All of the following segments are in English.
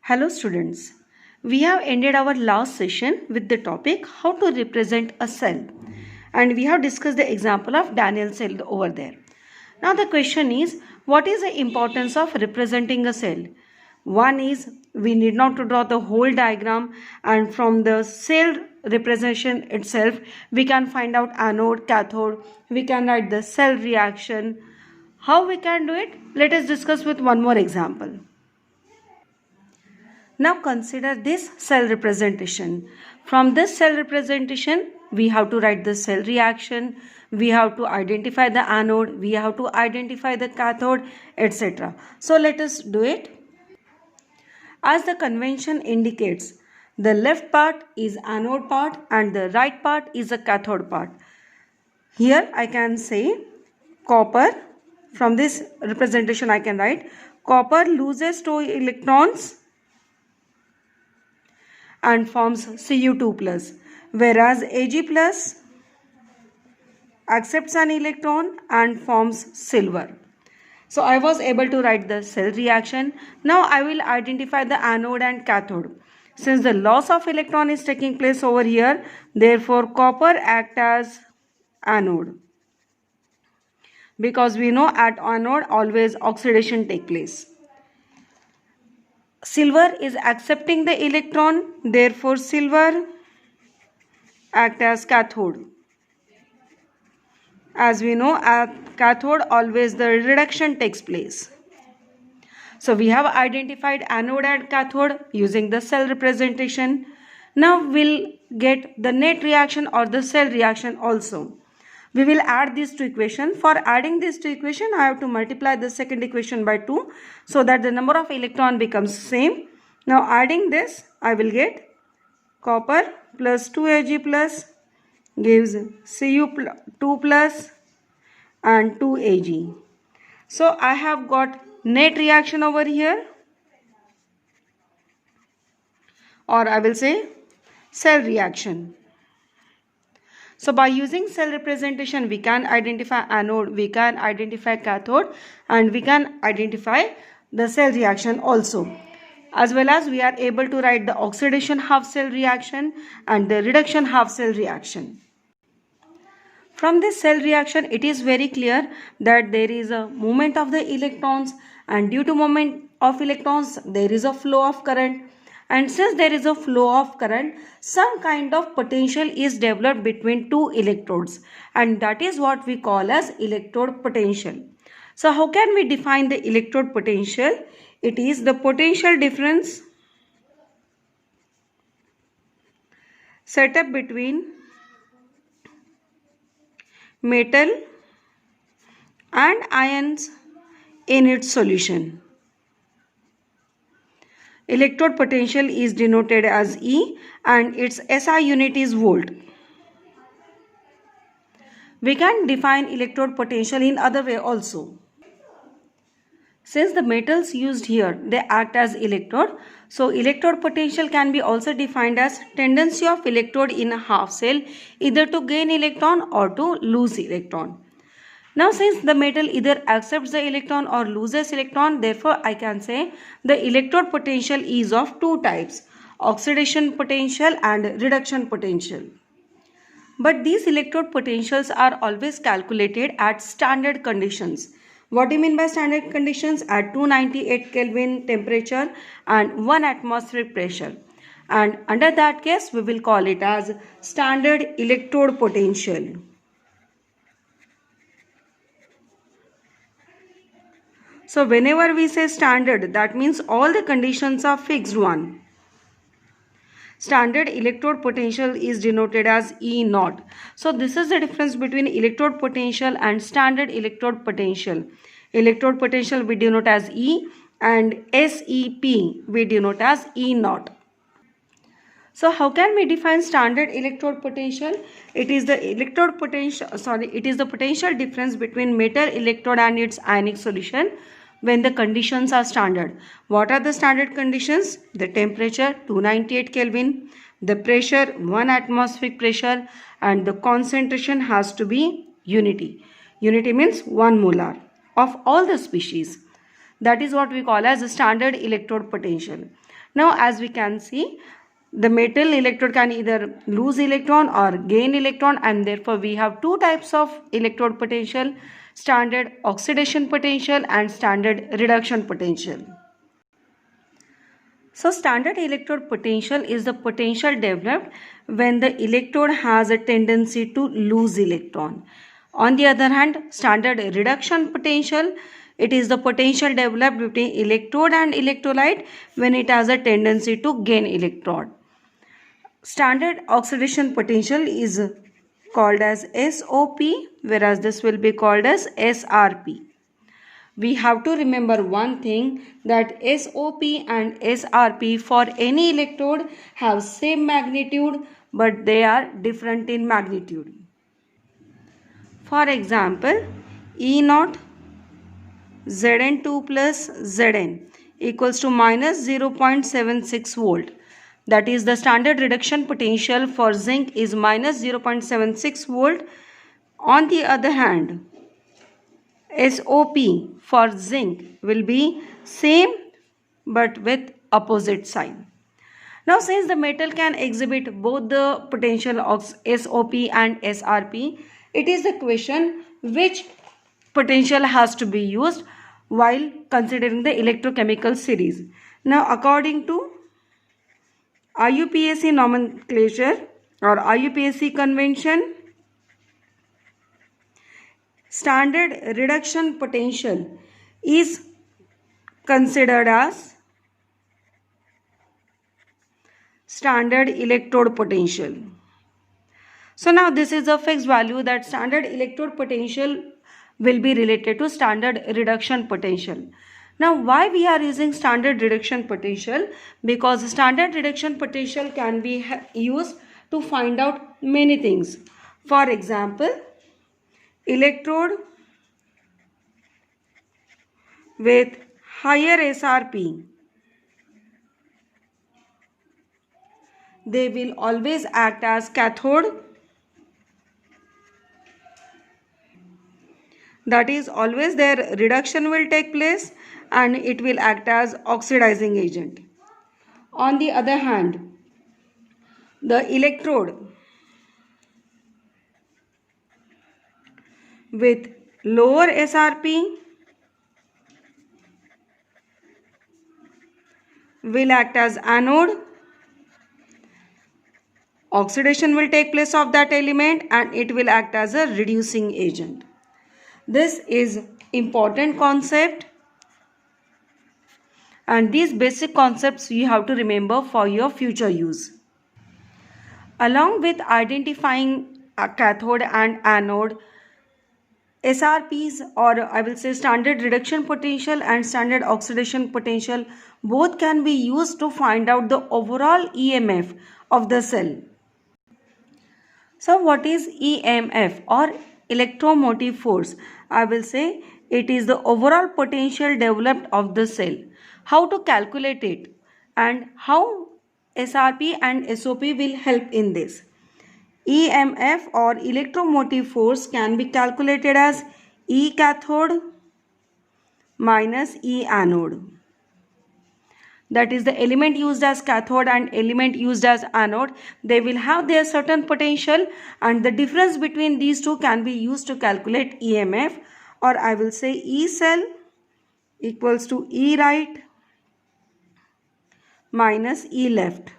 Hello students, we have ended our last session with the topic how to represent a cell, and we have discussed the example of Daniel cell over there. Now the question is, what is the importance of representing a cell? One is, we need not to draw the whole diagram, and from the cell representation itself we can find out anode, cathode, we can write the cell reaction. How we can do it? Let us discuss with one more example. Now consider this cell representation. From this cell representation, we have to write the cell reaction, we have to identify the anode, we have to identify the cathode, etc. So let us do it. As the convention indicates, the left part is anode part and the right part is the cathode part. Here I can say copper. From this representation I can write copper loses 2 electrons and forms Cu2+, whereas Ag+ accepts an electron and forms silver. So I was able to write the cell reaction. Now I will identify the anode and cathode. Since the loss of electron is taking place over here, therefore copper acts as anode. Because we know at anode always oxidation takes place. Silver is accepting the electron, therefore silver acts as cathode. As we know, at cathode always the reduction takes place. So we have identified anode and cathode using the cell representation. Now we'll get the net reaction or the cell reaction also. We will add these two equations. For adding these two equations, I have to multiply the second equation by 2 so that the number of electron becomes same. Now adding this, I will get copper plus 2Ag plus gives Cu2 plus and 2Ag. So I have got net reaction over here, or I will say cell reaction. So by using cell representation, we can identify anode, we can identify cathode, and we can identify the cell reaction also. As well as we are able to write the oxidation half cell reaction and the reduction half cell reaction. From this cell reaction, it is very clear that there is a movement of the electrons, and due to movement of electrons, there is a flow of current. And since there is a flow of current, some kind of potential is developed between two electrodes, and that is what we call as electrode potential. So how can we define the electrode potential? It is the potential difference set up between metal and ions in its solution. Electrode potential is denoted as E and its SI unit is volt. We can define electrode potential in other way also. Since the metals used here, they act as electrode, so electrode potential can be also defined as tendency of electrode in a half cell either to gain electron or to lose electron. Now since the metal either accepts the electron or loses electron, therefore I can say the electrode potential is of two types, oxidation potential and reduction potential. But these electrode potentials are always calculated at standard conditions. What do you mean by standard conditions? At 298 Kelvin temperature and 1 atmospheric pressure. And under that case, we will call it as standard electrode potential. So whenever we say standard, that means all the conditions are fixed one. Standard electrode potential is denoted as E0. So this is the difference between electrode potential and standard electrode potential. Electrode potential we denote as E and SEP we denote as E0. So how can we define standard electrode potential? It is the potential difference between metal electrode and its ionic solution when the conditions are standard. What are the standard conditions? The temperature 298 Kelvin, the pressure 1 atmospheric pressure, and the concentration has to be unity. Unity means 1 molar of all the species. That is what we call as a standard electrode potential. Now as we can see, the metal electrode can either lose electron or gain electron, and therefore we have two types of electrode potential: standard oxidation potential and standard reduction potential. So standard electrode potential is the potential developed when the electrode has a tendency to lose electron. On the other hand, standard reduction potential, it is the potential developed between electrode and electrolyte when it has a tendency to gain electron. Standard oxidation potential is called as SOP, whereas this will be called as SRP. We have to remember one thing, that SOP and SRP for any electrode have same magnitude, but they are different in magnitude. For example, E naught Zn2 plus Zn equals to minus 0.76 volt. That is, the standard reduction potential for zinc is minus 0.76 volt. On the other hand, SOP for zinc will be same but with opposite sign. Now since the metal can exhibit both the potential of SOP and SRP, it is the question which potential has to be used while considering the electrochemical series. Now according to IUPAC nomenclature or IUPAC convention, standard reduction potential is considered as standard electrode potential. So now this is a fixed value, that standard electrode potential will be related to standard reduction potential. Now why we are using standard reduction potential? Because standard reduction potential can be used to find out many things. For example, electrode with higher SRP, they will always act as cathode. That is, always their reduction will take place and it will act as oxidizing agent. On the other hand, the electrode with lower SRP will act as anode. Oxidation will take place of that element and it will act as a reducing agent. This is important concept, and these basic concepts you have to remember for your future use. Along with identifying a cathode and anode, SRPs, or I will say standard reduction potential and standard oxidation potential, both can be used to find out the overall EMF of the cell. So what is EMF or electromotive force? I will say it is the overall potential developed of the cell. How to calculate it and how SRP and SOP will help in this. EMF or electromotive force can be calculated as E cathode minus E anode. That is, the element used as cathode and element used as anode, they will have their certain potential, and the difference between these two can be used to calculate EMF, or I will say E cell equals to E right minus E left,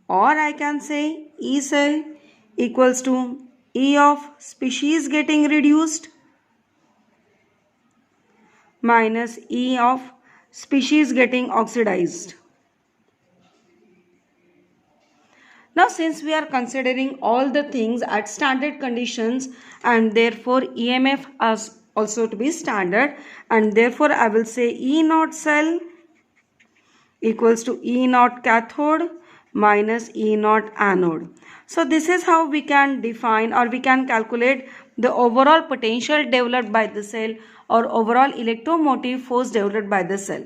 or I can say E cell equals to E of species getting reduced minus E of species getting oxidized. Now since we are considering all the things at standard conditions, and therefore EMF is also to be standard, and therefore I will say E naught cell equals to E naught cathode minus E naught anode. So this is how we can define or we can calculate the overall potential developed by the cell or overall electromotive force developed by the cell.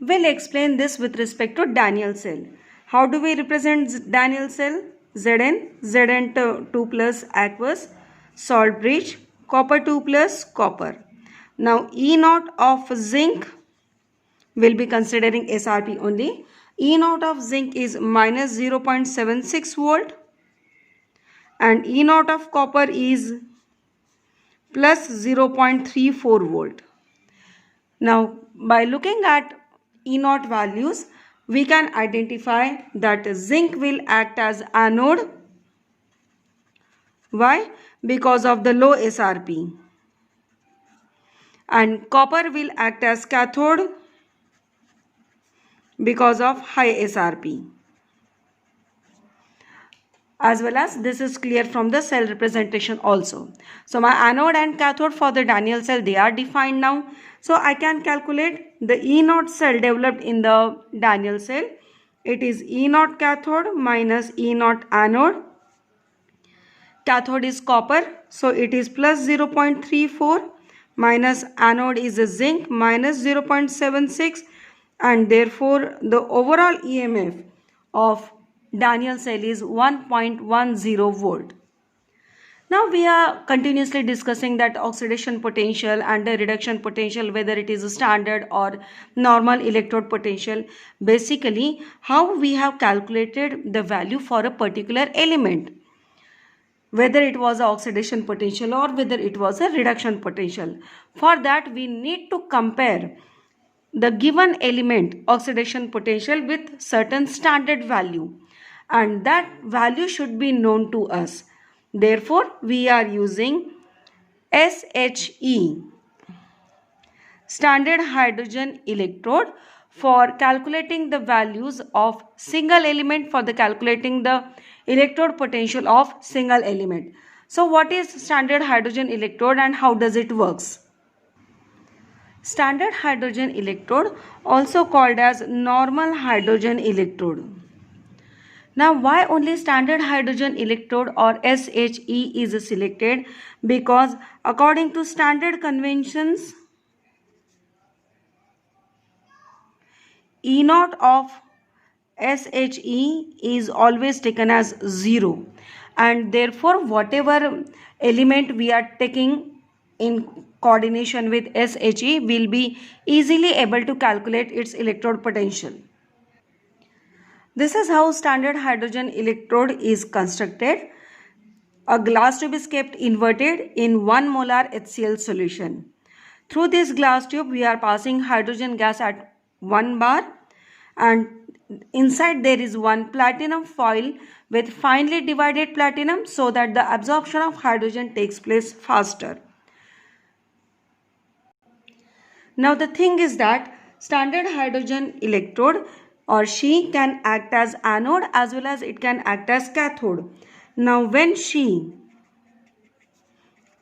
We'll explain this with respect to Daniell cell. How do we represent Daniell cell? Zn2 plus aqueous, salt bridge, copper 2 plus copper. Now E naught of zinc we'll be considering SRP only. E naught of zinc is minus 0.76 volt and E naught of copper is plus 0.34 volt. Now, by looking at E naught values, we can identify that zinc will act as anode. Why? Because of the low SRP. And copper will act as cathode because of high SRP. As well as this is clear from the cell representation also. So my anode and cathode for the Daniell cell, they are defined now. So I can calculate the E naught cell developed in the Daniell cell. It is E naught cathode minus E naught anode. Cathode is copper, so it is plus 0.34 minus anode is a zinc minus 0.76, and therefore the overall EMF of Daniell cell is 1.10 volt. Now we are continuously discussing that oxidation potential and the reduction potential, whether it is a standard or normal electrode potential. Basically, how we have calculated the value for a particular element, whether it was a oxidation potential or whether it was a reduction potential. For that, we need to compare the given element oxidation potential with certain standard value, and that value should be known to us. Therefore, we are using SHE, standard hydrogen electrode, for calculating the values of single element, for the calculating the electrode potential of single element. So what is standard hydrogen electrode and how does it works? Standard hydrogen electrode, also called as normal hydrogen electrode. Now, why only standard hydrogen electrode or SHE is selected? Because according to standard conventions, E naught of SHE is always taken as 0, and therefore whatever element we are taking in coordination with SHE will be easily able to calculate its electrode potential. This is how standard hydrogen electrode is constructed. A glass tube is kept inverted in 1 molar HCl solution. Through this glass tube, we are passing hydrogen gas at 1 bar, and inside there is one platinum foil with finely divided platinum, so that the absorption of hydrogen takes place faster. Now the thing is that standard hydrogen electrode or she can act as anode as well as it can act as cathode. Now when she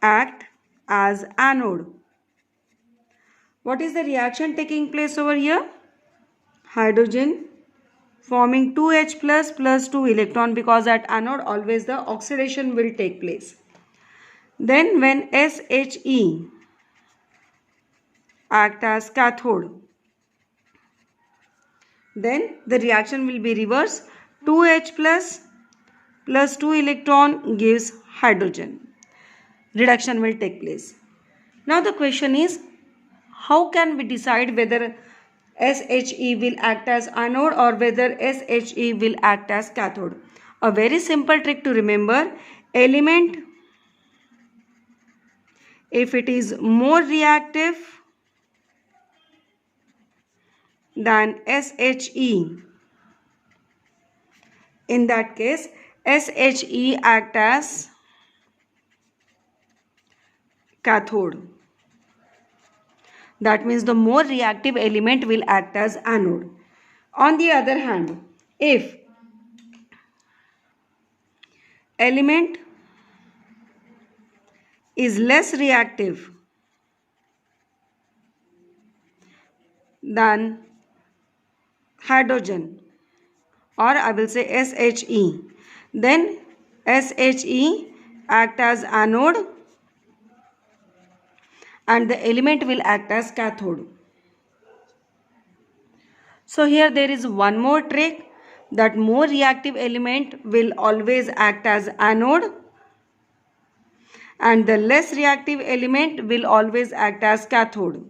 act as anode, what is the reaction taking place over here? Hydrogen forming 2H plus 2 electron, because at anode always the oxidation will take place. Then when SHE act as cathode, then the reaction will be reverse. 2H plus 2 electron gives hydrogen. Reduction will take place. Now the question is, how can we decide whether SHE will act as anode or whether SHE will act as cathode? A very simple trick to remember: element, if it is more reactive than SHE, in that case SHE act as cathode. That means the more reactive element will act as anode. On the other hand, if element is less reactive than hydrogen, or I will say SHE, then SHE act as anode and the element will act as cathode. So here there is one more trick, that more reactive element will always act as anode and the less reactive element will always act as cathode.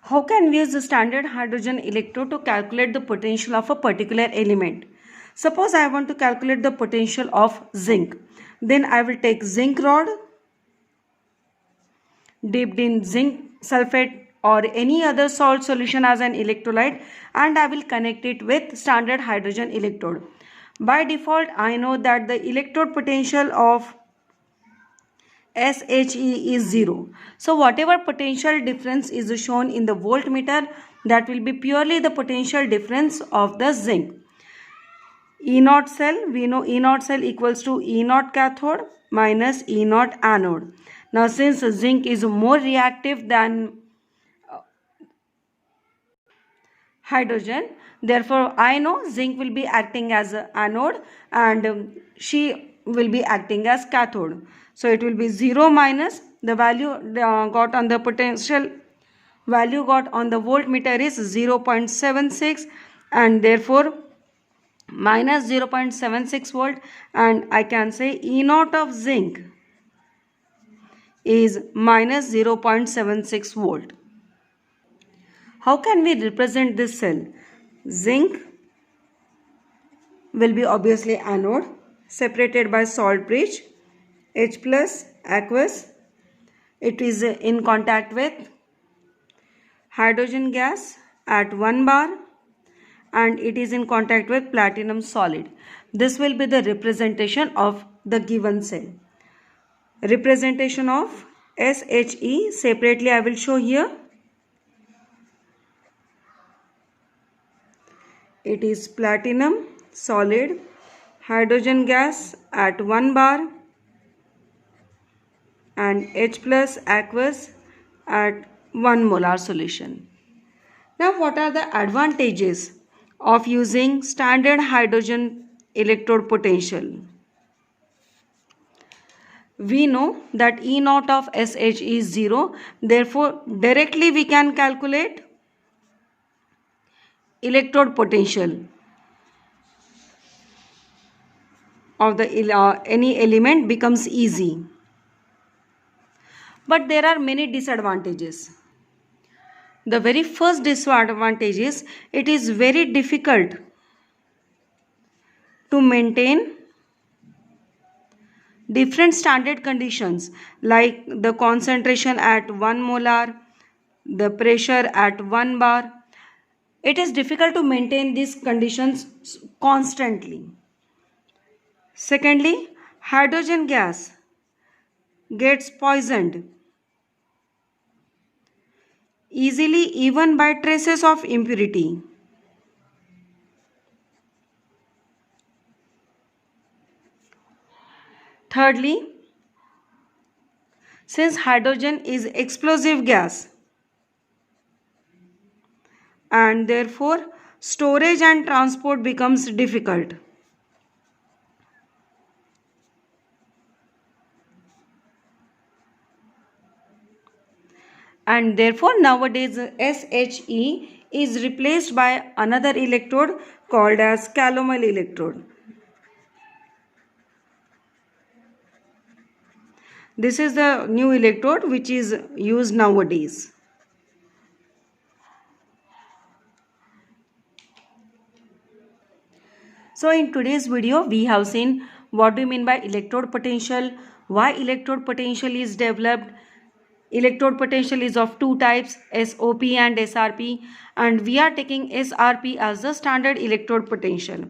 How can we use the standard hydrogen electrode to calculate the potential of a particular element? Suppose I want to calculate the potential of zinc. Then I will take zinc rod dipped in zinc sulfate or any other salt solution as an electrolyte, and I will connect it with standard hydrogen electrode. By default, I know that the electrode potential of SHE is 0. So whatever potential difference is shown in the voltmeter, that will be purely the potential difference of the zinc. E naught cell, we know E naught cell equals to E naught cathode minus E naught anode. Now since zinc is more reactive than hydrogen, therefore I know zinc will be acting as an anode and she will be acting as cathode. So it will be 0 minus the value got on the potential value got on the voltmeter is 0.76, and therefore minus 0.76 volt, and I can say E naught of zinc is minus 0.76 volt. How can we represent this cell? Zinc will be obviously anode separated by salt bridge, H plus aqueous. It is in contact with hydrogen gas at 1 bar and it is in contact with platinum solid. This will be the representation of the given cell. Representation of SHE separately I will show here. It is platinum solid, hydrogen gas at 1 bar and H plus aqueous at 1 molar solution. Now what are the advantages of using standard hydrogen electrode potential? We know that E naught of SH is 0, therefore directly we can calculate electrode potential of the any element becomes easy. But there are many disadvantages. The very first disadvantage is it is very difficult to maintain different standard conditions like the concentration at 1 molar, the pressure at 1 bar. It is difficult to maintain these conditions constantly. Secondly, hydrogen gas gets poisoned easily even by traces of impurity. Thirdly, since hydrogen is explosive gas and therefore storage and transport becomes difficult. And therefore nowadays SHE is replaced by another electrode called as calomel electrode. This is the new electrode which is used nowadays. So in today's video we have seen what do you mean by electrode potential, why electrode potential is developed. Electrode potential is of two types, SOP and SRP, and we are taking SRP as the standard electrode potential.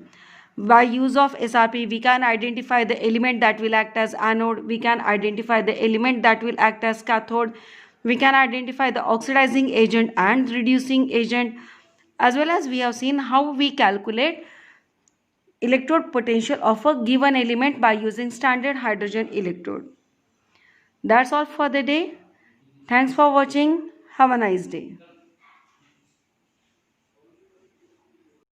By use of SRP, we can identify the element that will act as anode, we can identify the element that will act as cathode, we can identify the oxidizing agent and reducing agent, as well as we have seen how we calculate electrode potential of a given element by using standard hydrogen electrode. That's all for the day. Thanks for watching. Have a nice day.